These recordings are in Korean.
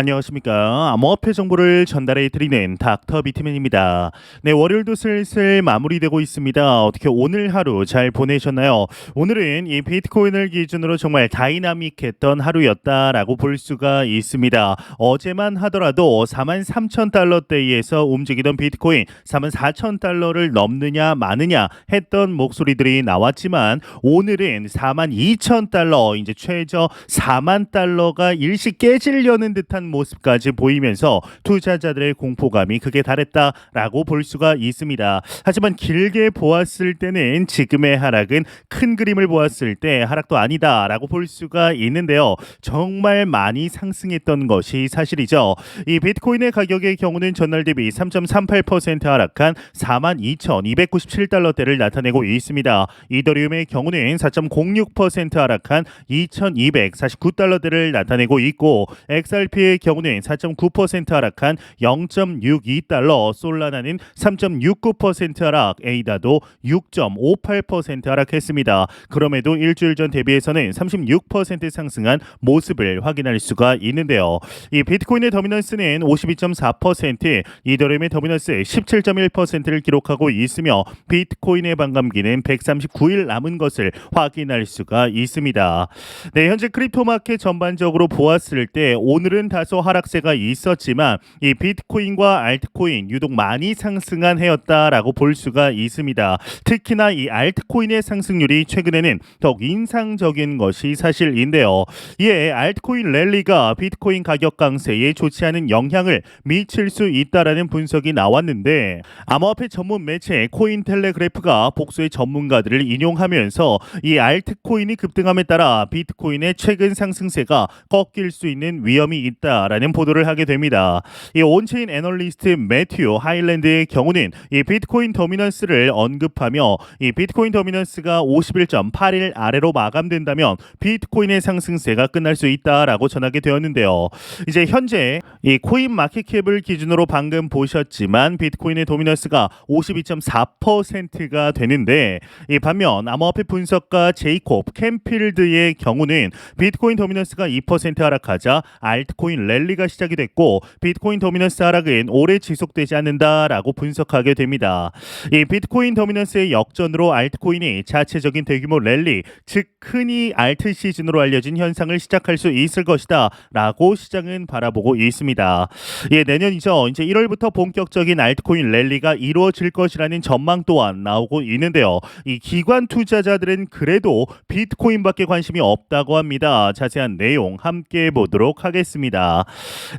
안녕하십니까. 암호화폐 정보를 전달해 드리는 닥터 비트맨입니다. 네, 월요일도 슬슬 마무리되고 있습니다. 어떻게 오늘 하루 잘 보내셨나요? 오늘은 이 비트코인을 기준으로 정말 다이나믹했던 하루였다라고 볼 수가 있습니다. 어제만 하더라도 43,000달러대에서 움직이던 비트코인 44,000달러를 넘느냐 마느냐 했던 목소리들이 나왔지만 오늘은 42,000달러, 이제 최저 4만 달러가 일시 깨지려는 듯한 모습까지 보이면서 투자자들의 공포감이 극에 달했다라고 볼 수가 있습니다. 하지만 길게 보았을 때는 지금의 하락은 큰 그림을 보았을 때 하락도 아니다라고 볼 수가 있는데요. 정말 많이 상승했던 것이 사실이죠. 이 비트코인의 가격의 경우는 전날 대비 3.38% 하락한 42,297달러대를 나타내고 있습니다. 이더리움의 경우는 4.06% 하락한 2,249달러대를 나타내고 있고 XRP의 경우는 4.9% 하락한 0.62달러, 솔라나는 3.69% 하락, 에이다도 6.58% 하락했습니다. 그럼에도 일주일 전 대비해서는 36% 상승한 모습을 확인할 수가 있는데요. 이 비트코인의 더미넌스는 52.4%, 이더리움의 더미넌스 17.1%를 기록하고 있으며 비트코인의 반감기는 139일 남은 것을 확인할 수가 있습니다. 네, 현재 크립토 마켓 전반적으로 보았을 때 오늘은 다소 하락세가 있었지만 이 비트코인과 알트코인 유독 많이 상승한 해였다라고 볼 수가 있습니다. 특히나 이 알트코인의 상승률이 최근에는 더욱 인상적인 것이 사실인데요. 이에 알트코인 랠리가 비트코인 가격 강세에 좋지 않은 영향을 미칠 수 있다라는 분석이 나왔는데 암호화폐 전문 매체 코인텔레그래프가 복수의 전문가들을 인용하면서 이 알트코인이 급등함에 따라 비트코인의 최근 상승세가 꺾일 수 있는 위험이 있다라는 보도를 하게 됩니다. 이 온체인 애널리스트 매튜 하일랜드의 경우는 이 비트코인 더미넌스를 언급하며 이 비트코인 더미넌스가 51.81 아래로 마감된다면 비트코인의 상승세가 끝날 수 있다라고 전하게 되었는데요. 이제 현재 이 코인 마켓캡을 기준으로 방금 보셨지만 비트코인의 도미넌스가 52.4%가 되는데 이 반면 암호화폐 분석가 제이콥 캠필드의 경우는 비트코인 더미넌스가 2% 하락하자 알트코인 랠리가 시작이 됐고 비트코인 더미넌스 하락은 오래 지속되지 않는다라고 분석하게 됩니다. 이 비트코인 더미넌스의 역전으로 알트코인이 자체적인 대규모 랠리, 즉 흔히 알트 시즌으로 알려진 현상을 시작할 수 있을 것이다 라고 시장은 바라보고 있습니다. 예, 내년이죠. 이제 1월부터 본격적인 알트코인 랠리가 이루어질 것이라는 전망 또한 나오고 있는데요. 이 기관 투자자들은 그래도 비트코인밖에 관심이 없다고 합니다. 자세한 내용 함께 보도록 하겠습니다.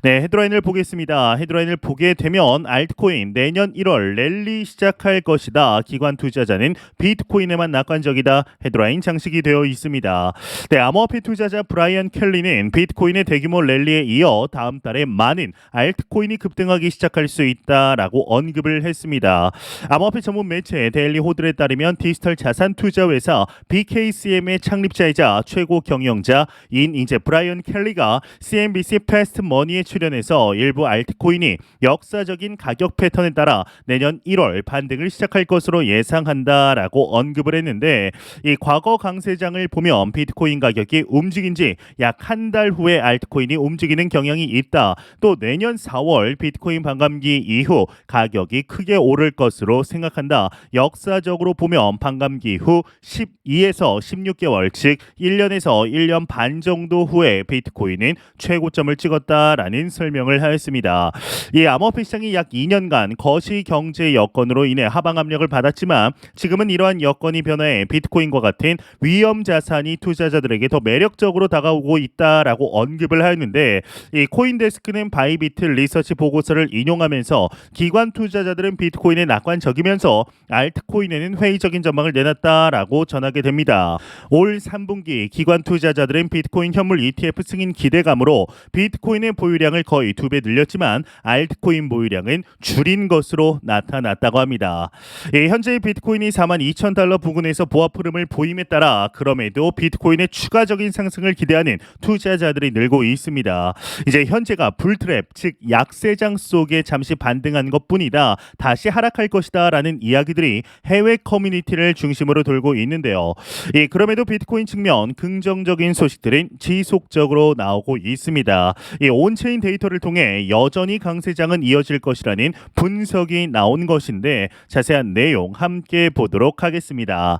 네, 헤드라인을 보겠습니다. 헤드라인을 보게 되면 알트코인 내년 1월 랠리 시작할 것이다. 기관 투자자는 비트코인에만 낙관적이다. 헤드라인 장식이 되어 있습니다. 네, 암호화폐 투자자 브라이언 켈리는 비트코인의 대규모 랠리에 이어 다음 달에 많은 알트코인이 급등하기 시작할 수 있다라고 언급을 했습니다. 암호화폐 전문 매체 데일리 호들에 따르면 디지털 자산 투자 회사 BKCM의 창립자이자 최고 경영자인 이제 브라이언 켈리가 CNBC 패스트 머니에 출연해서 일부 알트코인이 역사적인 가격 패턴에 따라 내년 1월 반등을 시작할 것으로 예상한다라고 언급을 했는데 이 과거 강세장을 보면 비트코인 가격이 움직인 지 약 한 달 후에 알트코인이 움직이는 경향이 있다. 또 내년 4월 비트코인 반감기 이후 가격이 크게 오를 것으로 생각한다. 역사적으로 보면 반감기 후 12에서 16개월 즉 1년에서 1년 반 정도 후에 비트코인은 최고점을 찍었다라는 설명을 하였습니다. 이 암호화폐 시장이 약 2년간 거시 경제 여건으로 인해 하방 압력을 받았지만 지금은 이러한 여건이 변화해 비트코인과 같은 위험 자산이 투자자들에게 더 매력적으로 다가오고 있다라고 언급을 하였는데 이 코인데스크는 바이비트 리서치 보고서를 인용하면서 기관 투자자들은 비트코인에 낙관적이면서 알트코인에는 회의적인 전망을 내놨다라고 전하게 됩니다. 올 3분기 기관 투자자들은 비트코인 현물 ETF 승인 기대감으로 비트코인의 보유량을 거의 2배 늘렸지만 알트코인 보유량은 줄인 것으로 나타났다고 합니다. 현재 비트코인이 42,000달러 부근에서 보합 흐름을 보임에 따라 그럼에도 비트코인의 추가적인 상승을 기대하는 투자자들이 늘고 있습니다. 이제 현재가 불트랩 즉 약세장 속에 잠시 반등한 것뿐이다. 다시 하락할 것이다 라는 이야기들이 해외 커뮤니티를 중심으로 돌고 있는데요. 그럼에도 비트코인 측면 긍정적인 소식들은 지속적으로 나오고 있습니다. 이 온체인 데이터를 통해 여전히 강세장은 이어질 것이라는 분석이 나온 것인데 자세한 내용 함께 보도록 하겠습니다.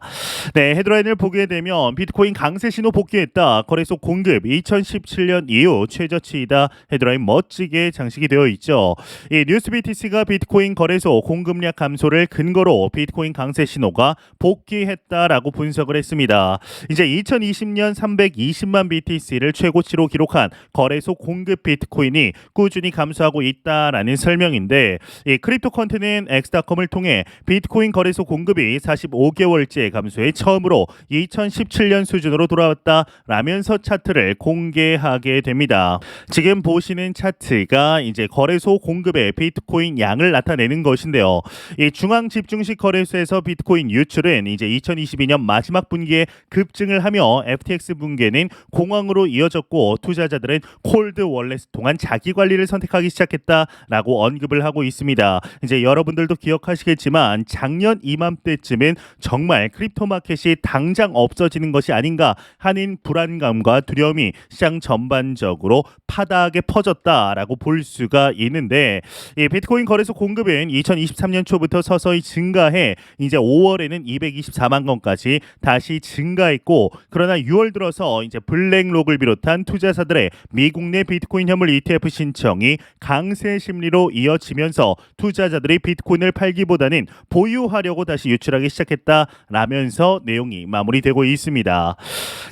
네, 헤드라인을 보게 되면 비트코인 강세 신호 복귀했다. 거래소 공급 2017년 이후 최저치이다. 헤드라인 멋지게 장식이 되어 있죠. 이 뉴스 BTC가 비트코인 거래소 공급량 감소를 근거로 비트코인 강세 신호가 복귀했다라고 분석을 했습니다. 이제 2020년 320만 BTC를 최고치로 기록한 거래소 공급 비트코인이 꾸준히 감소하고 있다라는 설명인데 이 크립토 컨트는 엑스닷컴을 통해 비트코인 거래소 공급이 45개월째 감소해 처음으로 2017년 수준으로 돌아왔다라면서 차트를 공개하게 됩니다. 지금 보시는 차트가 이제 거래소 공급의 비트코인 양을 나타내는 것인데요. 이 중앙 집중식 거래소에서 비트코인 유출은 이제 2022년 마지막 분기에 급증을 하며 FTX 붕괴는 공황으로 이어졌고 투자자들은 콜드 월렛을 통한 자기 관리를 선택하기 시작했다라고 언급을 하고 있습니다. 이제 여러분들도 기억하시겠지만 작년 이맘때쯤은 정말 크립토 마켓이 당장 없어지는 것이 아닌가 하는 불안감과 두려움이 시장 전반적으로 파다하게 퍼졌다라고 볼 수가 있는데 이 비트코인 거래소 공급은 2023년 초부터 서서히 증가해 이제 5월에는 224만 건까지 다시 증가했고 그러나 6월 들어서 이제 블랙록을 비롯한 투자자들의 미국 내 비트코인 현물 ETF 신청이 강세 심리로 이어지면서 투자자들이 비트코인을 팔기보다는 보유하려고 다시 유출하기 시작했다라면서 내용이 마무리되고 있습니다.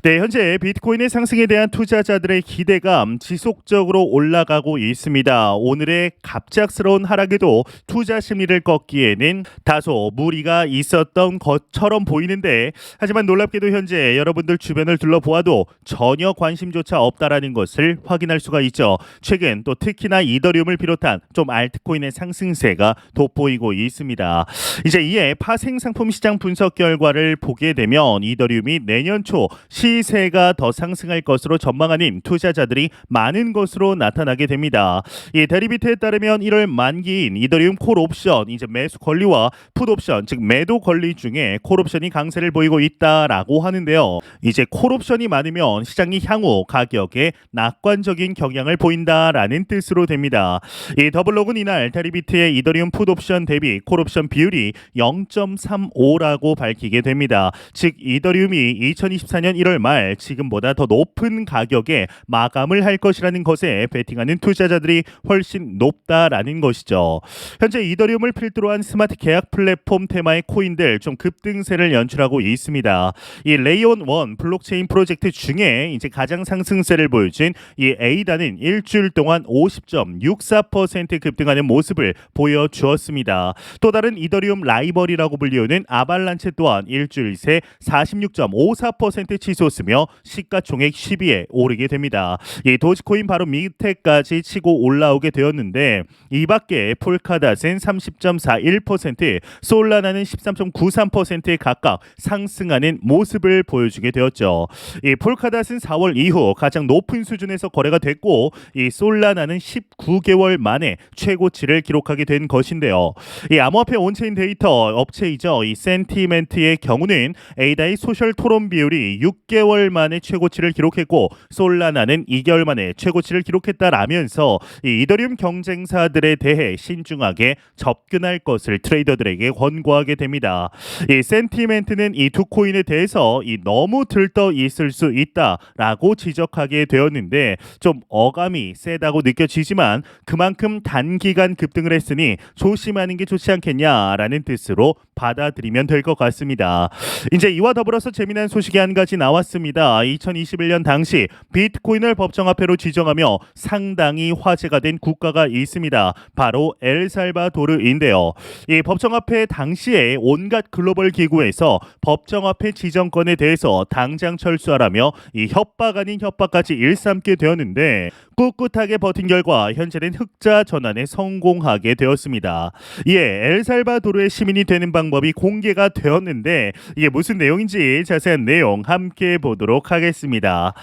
네, 현재 비트코인의 상승에 대한 투자자들의 기대감 지속적으로 올라가고 있습니다. 오늘의 갑작스러운 하락에도 투자 심리를 꺾기에는 다소 무리가 있었던 것처럼 보이는데 하지만 놀랍게도 현재 여러분들 주변을 둘러보아도 전혀 관심조차 없다라는 것을 확인할 수가 있죠. 최근 또 특히나 이더리움을 비롯한 좀 알트코인의 상승세가 돋보이고 있습니다. 이제 이에 파생 상품 시장 분석 결과를 보게 되면 이더리움이 내년 초 시세가 더 상승할 것으로 전망하는 투자자들이 많은 것으로 나타나게 됩니다. 이 데리비트에 따르면 1월 만기인 이더리움 콜 옵션 이제 매수 권리와 풋 옵션 즉 매도 권리 중에 콜 옵션이 강세를 보이고 있다라고 하는데요. 이제 콜 옵션이 많으면 시장이 향후 가격에 낙관적인 경향을 보인다라는 뜻으로 됩니다. 이 더블록은 이날 데리비트의 이더리움 풋 옵션 대비 콜 옵션 비율이 0.35라고 밝히게 됩니다. 즉 이더리움이 2024년 1월 말 지금보다 더 높은 가격에 마감을 할 것이라는 것에 베팅하는 투자자들이 훨씬 높다라는 것이죠. 현재 이더리움을 필두로 한 스마트 계약 플랫폼 테마의 코인들 좀 급등세를 연출하고 있습니다. 이 레이온 1 블록체인 프로젝트 중에 이제 가장 상승세를 보여준 이 에이다는 일주일 동안 50.64% 급등하는 모습을 보여주었습니다. 또 다른 이더리움 라이벌이라고 불리우는 아발란체 또한 일주일 새 46.54% 치솟으며 시가총액 10위에 오르게 됩니다. 이 도지코인 바로 밑에까지 치고 올라오게 되었는데 이 밖에 폴카닷은 30.41%, 솔라나는 13.93%에 각각 상승하는 모습을 보여주게 되었죠. 이 폴카닷은 4월 이후 가장 높은 수준에서 거래가 됐고 이 솔라나는 19개월 만에 최고치를 기록하게 된 것인데요. 이 암호화폐 온체인 데이터 업체이죠. 이 센티멘트의 경우는 에이다의 소셜 토론 비율이 6개월 만에 최고치를 기록했고 솔라나는 2개월 만에 최고치를 기록했다라면서 이 이더리움 경쟁사들에 대해 신중하게 접근할 것을 트레이더들에게 권고하게 됩니다. 이 센티멘트는 이 두 코인에 대해서 이 너무 들떠 있을 수 있다라고 지적하게 되었는데 좀 어감이 세다고 느껴지지만 그만큼 단기간 급등을 했으니 조심하는 게 좋지 않겠냐라는 뜻으로 받아들이면 될 것 같습니다. 이제 이와 더불어서 재미난 소식이 한 가지 나왔습니다. 2021년 당시 비트코인을 법정화폐로 지정하며 상당히 화제가 된 국가가 있습니다. 바로 엘살바도르인데요. 이 법정화폐 당시에 온갖 글로벌 기구에서 법정화폐 지정권에 대해서 당장 철수하라며 이 협박 아닌 협박까지 일삼게 되었는데 꿋꿋하게 버틴 결과 현재는 흑자 전환에 성공하게 되었습니다. 이에 엘살바도르의 시민이 되는 방법이 공개가 되었는데 이게 무슨 내용인지 자세한 내용 함께 보도록 하겠습니다.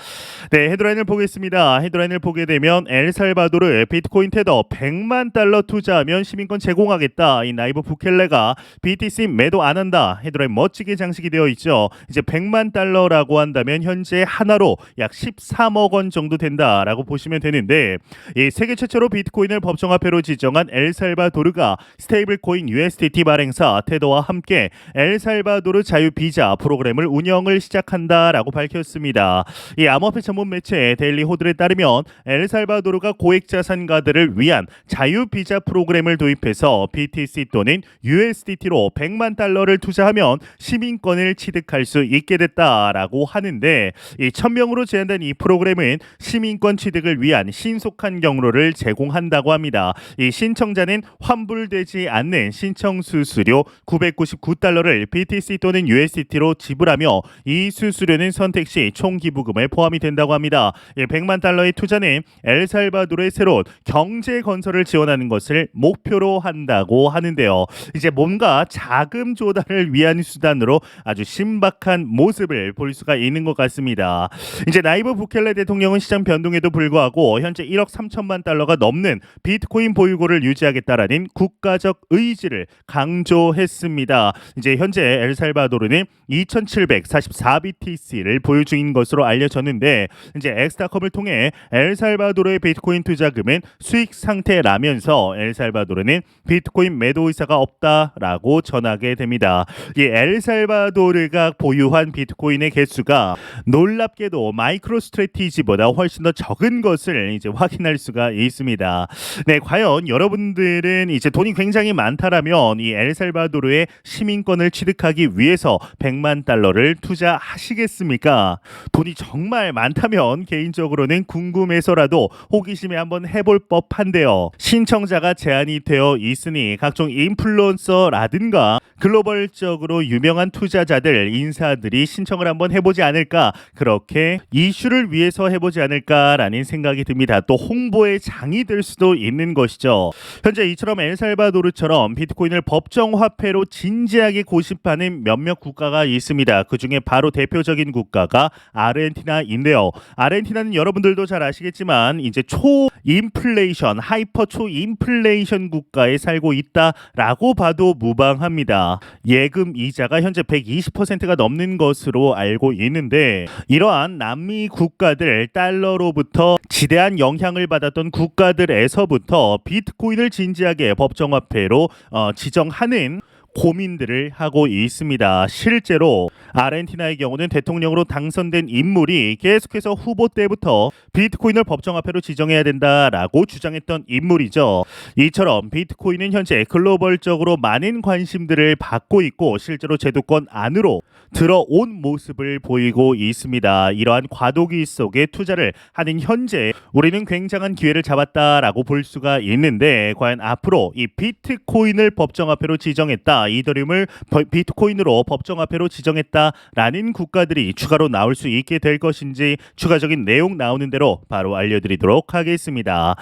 네, 헤드라인을 보겠습니다. 헤드라인을 보게 되면 엘살바도르 비트코인 테더 100만 달러 투자하면 시민권 제공하겠다. 이 나이브 부켈레가 BTC 매도 안 한다. 헤드라인 멋지게 장식이 되어 있죠. 이제 100만 달러라고 한다면 현재 하나로 약 13억 원 정도 된다라고 보시면 되는데 이 세계 최초로 비트코인을 법정화폐로 지정한 엘살바도르가 스테이블 코인 USDT 발행사 테더와 함께 엘살바도르 자유 비자 프로그램을 운영을 시작한다라고 밝혔습니다. 이 암호화폐 전문 매체 데일리 호들에 따르면 엘살바도르가 고액 자산가들을 위한 자유 비자 프로그램을 도입해서 BTC 또는 USDT로 100만 달러를 투자하면 시민권을 취득할 수 있게 됐다라고 하는데 이 1000명으로 제한된 이 프로그램은 시민권 취득을 위한 신속한 경로를 제공한다고 합니다. 이 신청자는 환불되지 않는 신청 수수료 999달러를 BTC 또는 USDT로 지불하며 이 수수료는 선택 시 총 기부금에 포함이 된다고 합니다. 100만 달러의 투자는 엘살바도르의 새로운 경제 건설을 지원하는 것을 목표로 한다고 하는데요. 이제 뭔가 자금 조달을 위한 수단으로 아주 신박한 모습을 볼 수가 있는 것 같습니다. 이제 나이브 부켈레 대통령은 시장 변동에도 불구하고 현재 1억 3천만 달러가 넘는 비트코인 보유고를 유지하겠다라는 국가적 의지를 강조했습니다. 이제 현재 엘살바도르는 2,744BTC를 보유 중인 것으로 알려졌는데 이제 엑스타컴을 통해 엘살바도르의 비트코인 투자금은 수익 상태라면서 엘살바도르는 비트코인 매도 의사가 없다라고 전하게 됩니다. 이 엘살바도르가 보유한 비트코인의 개수가 놀랍게도 마이크로 스트래티지보다 훨씬 더 적은 것을 이제 확인할 수가 있습니다. 네, 과연 여러분들은 이제 돈이 굉장히 많다라면 이 엘살바도르의 시민권을 취득하기 위해서 100만 달러를 투자하시겠습니까? 돈이 정말 많다면 개인적으로는 궁금해서라도 호기심에 한번 해볼 법한데요. 신청자가 제한이 되어 있으니 각종 인플루언서라든가 글로벌적으로 유명한 투자자들, 인사들이 신청을 한번 해보지 않을까, 그렇게 이슈를 위해서 해보지 않을까라는 생각이 듭니다. 또 홍보의 장이 될 수도 있는 것이죠. 현재 이처럼 엘살바도르처럼 비트코인을 법정화폐로 진지하게 고집하는 몇몇 국가가 있습니다. 그 중에 바로 대표적인 국가가 아르헨티나인데요. 아르헨티나는 여러분들도 잘 아시겠지만 이제 초인플레이션, 하이퍼 초인플레이션 국가에 살고 있다라고 봐도 무방합니다. 예금 이자가 현재 120%가 넘는 것으로 알고 있는데 이러한 남미 국가들, 달러로부터 지대한 영향을 받았던 국가들에서부터 비트코인을 진지하게 법정화폐로 지정하는 고민들을 하고 있습니다. 실제로 아르헨티나의 경우는 대통령으로 당선된 인물이 계속해서 후보 때부터 비트코인을 법정화폐로 지정해야 된다라고 주장했던 인물이죠. 이처럼 비트코인은 현재 글로벌적으로 많은 관심들을 받고 있고 실제로 제도권 안으로 들어온 모습을 보이고 있습니다. 이러한 과도기 속에 투자를 하는 현재 우리는 굉장한 기회를 잡았다라고 볼 수가 있는데 과연 앞으로 이 비트코인을 법정화폐로 지정했다, 이더리움을 비트코인으로 법정화폐로 지정했다라는 국가들이 추가로 나올 수 있게 될 것인지 추가적인 내용 나오는 대로 바로 알려드리도록 하겠습니다.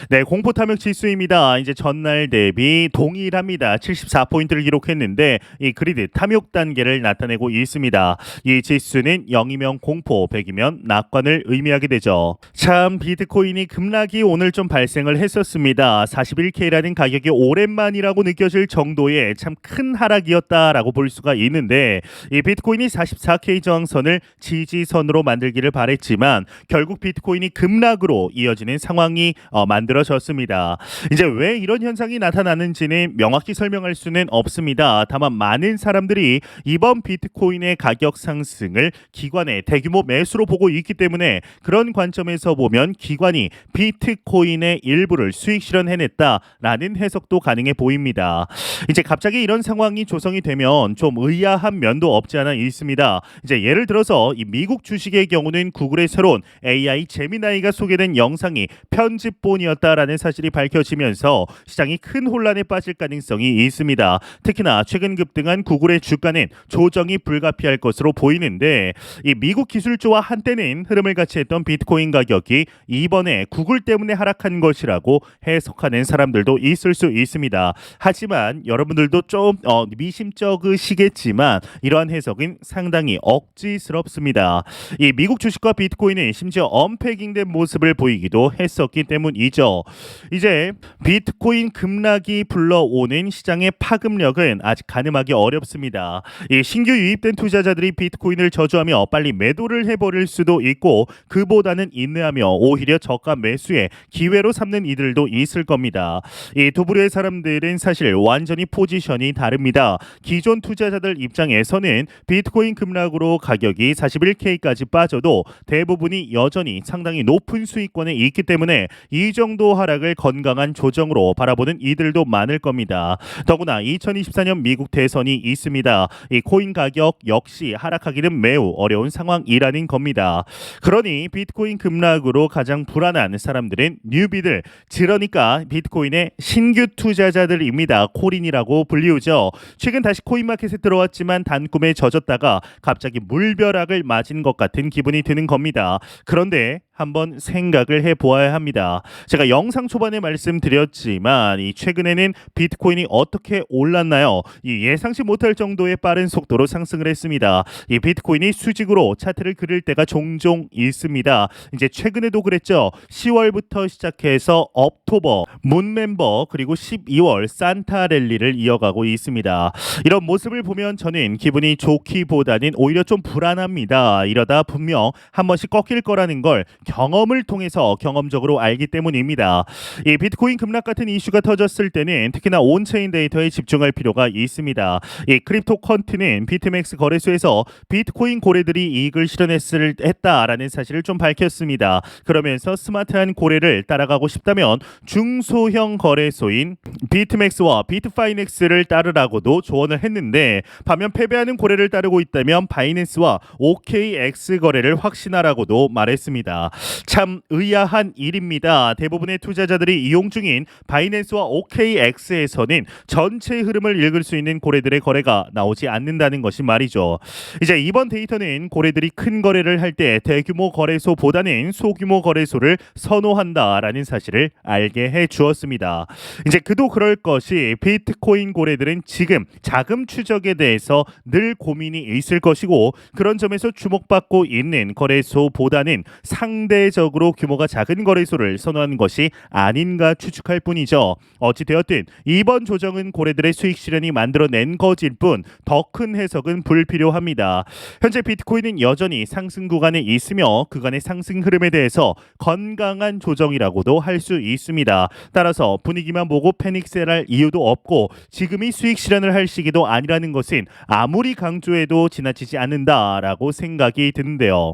네, 공포 탐욕 지수입니다. 이제 전날 대비 동일합니다. 74포인트를 기록했는데 이 그리드 탐욕 단계를 나타내고 있습니다. 이 지수는 0이면 공포, 100이면 낙관을 의미하게 되죠. 참 비트코인이 급락이 오늘 좀 발생을 했었습니다. 41K라는 가격이 오랜만이라고 느껴질 정도의 참 큰 하락이었다라고 볼 수가 있는데 이 비트코인이 44K 저항선을 지지선으로 만들기를 바랬지만 결국 비트코인이 급락으로 이어지는 상황이 만들어졌습니다. 이제 왜 이런 현상이 나타나는지는 명확히 설명할 수는 없습니다. 다만 많은 사람들이 이번 비트코인의 가격 상승을 기관의 대규모 매수로 보고 있기 때문에 그런 관점에서 보면 기관이 비트코인의 일부를 수익 실현해냈다라는 해석도 가능해 보입니다. 이제 갑자기 이런 상황이 조성이 되면 좀 의아한 면도 없지 않아 있습니다. 이제 예를 들어서 이 미국 주식의 경우는 구글의 새로운 AI 제미나이가 소개된 영상이 편집본이었다라는 사실이 밝혀지면서 시장이 큰 혼란에 빠질 가능성이 있습니다. 특히나 최근 급등한 구글의 주가는 조정이 불가피할 것으로 보이는데 이 미국 기술주와 한때는 흐름을 같이 했던 비트코인 가격이 이번에 구글 때문에 하락한 것이라고 해석하는 사람들도 있을 수 있습니다. 하지만 여러분들도 좀 미심쩍으시겠지만 이러한 해석은 상당히 억지스럽습니다. 이 미국 주식과 비트코인이 심지어 언패깅된 모습을 보이기도 했었기 때문이죠. 이제 비트코인 급락이 불러오는 시장의 파급력은 아직 가늠하기 어렵습니다. 이 신규 유입된 투자자들이 비트코인을 저주하며 빨리 매도를 해버릴 수도 있고 그보다는 인내하며 오히려 저가 매수에 기회로 삼는 이들도 있을 겁니다. 이 두 부류의 사람들은 사실 완전히 포지션이 다릅니다. 기존 투자자들 입장에서는 비트코인 급락으로 가격이 41K까지 빠져도 대부분이 여전히 상당히 높은 수익권에 있기 때문에 이 정도 하락을 건강한 조정으로 바라보는 이들도 많을 겁니다. 더구나 2024년 미국 대선이 있습니다. 이 코인 가격 역시 하락하기는 매우 어려운 상황이라는 겁니다. 그러니 비트코인 급락으로 가장 불안한 사람들은 뉴비들, 그러니까 비트코인의 신규 투자자들입니다. 코린이라고 불리우죠. 최근 다시 코인마켓에 들어왔지만 단꿈에 젖었다가 갑자기 물벼락을 맞은 것 같은 기분이 드는 겁니다. 그런데 한번 생각을 해보아야 합니다. 제가 영상 초반에 말씀드렸지만 이 최근에는 비트코인이 어떻게 올랐나요? 이 예상치 못할 정도의 빠른 속도로 상승을 했습니다. 이 비트코인이 수직으로 차트를 그릴 때가 종종 있습니다. 이제 최근에도 그랬죠. 10월부터 시작해서 억토버, 문멤버 그리고 12월 산타 랠리를 이어가고 있습니다. 이런 모습을 보면 저는 기분이 좋기보다는 오히려 좀 불안합니다. 이러다 분명 한 번씩 꺾일 거라는 걸 경험을 통해서 경험적으로 알기 때문입니다. 이 비트코인 급락 같은 이슈가 터졌을 때는 특히나 온체인 데이터에 집중할 필요가 있습니다. 이 크립토 퀀트는 비트맥스 거래소에서 비트코인 고래들이 이익을 실현했다라는 사실을 좀 밝혔습니다. 그러면서 스마트한 고래를 따라가고 싶다면 중소형 거래소인 비트맥스와 비트파이넥스를 따르라고도 조언을 했는데 반면 패배하는 고래를 따르고 있다면 바이낸스와 OKX 거래를 확신하라고도 말했습니다. 참 의아한 일입니다. 대부분의 투자자들이 이용 중인 바이낸스와 OKX에서는 전체 흐름을 읽을 수 있는 고래들의 거래가 나오지 않는다는 것이 말이죠. 이제 이번 데이터는 고래들이 큰 거래를 할 때 대규모 거래소보다는 소규모 거래소를 선호한다라는 사실을 알게 해 주었습니다. 이제 그도 그럴 것이 비트코인 고래들은 지금 자금 추적에 대해서 늘 고민이 있을 것이고 그런 점에서 주목받고 있는 거래소보다는 상대적으로 규모가 작은 거래소를 선호하는 것이 아닌가 추측할 뿐이죠. 어찌되었든 이번 조정은 고래들의 수익 실현이 만들어낸 것일 뿐 더 큰 해석은 불필요합니다. 현재 비트코인은 여전히 상승 구간에 있으며 그간의 상승 흐름에 대해서 건강한 조정이라고도 할 수 있습니다. 따라서 분위기만 보고 패닉셀할 이유도 없고 지금이 수익 실현을 할 시기도 아니라는 것은 아무리 강조해도 지나치지 않는다라고 생각이 드는데요.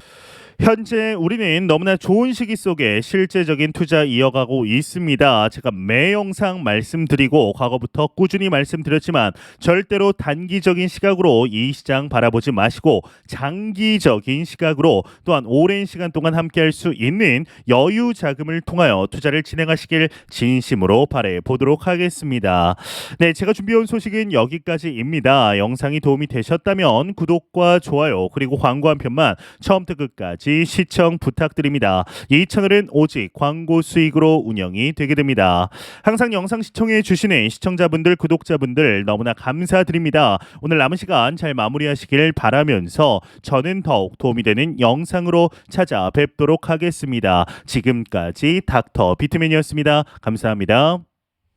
현재 우리는 너무나 좋은 시기 속에 실제적인 투자 이어가고 있습니다. 제가 매 영상 말씀드리고 과거부터 꾸준히 말씀드렸지만 절대로 단기적인 시각으로 이 시장 바라보지 마시고 장기적인 시각으로 또한 오랜 시간 동안 함께할 수 있는 여유 자금을 통하여 투자를 진행하시길 진심으로 바라보도록 보도록 하겠습니다. 네, 제가 준비해온 소식은 여기까지입니다. 영상이 도움이 되셨다면 구독과 좋아요 그리고 광고 한 편만 처음부터 끝까지 시청 부탁드립니다. 이 채널은 오직 광고 수익으로 운영이 되게 됩니다. 항상 영상 시청해 주시는 시청자분들, 구독자분들 너무나 감사드립니다. 오늘 남은 시간 잘 마무리하시길 바라면서 저는 더욱 도움이 되는 영상으로 찾아뵙도록 하겠습니다. 지금까지 닥터 비트맨이었습니다. 감사합니다.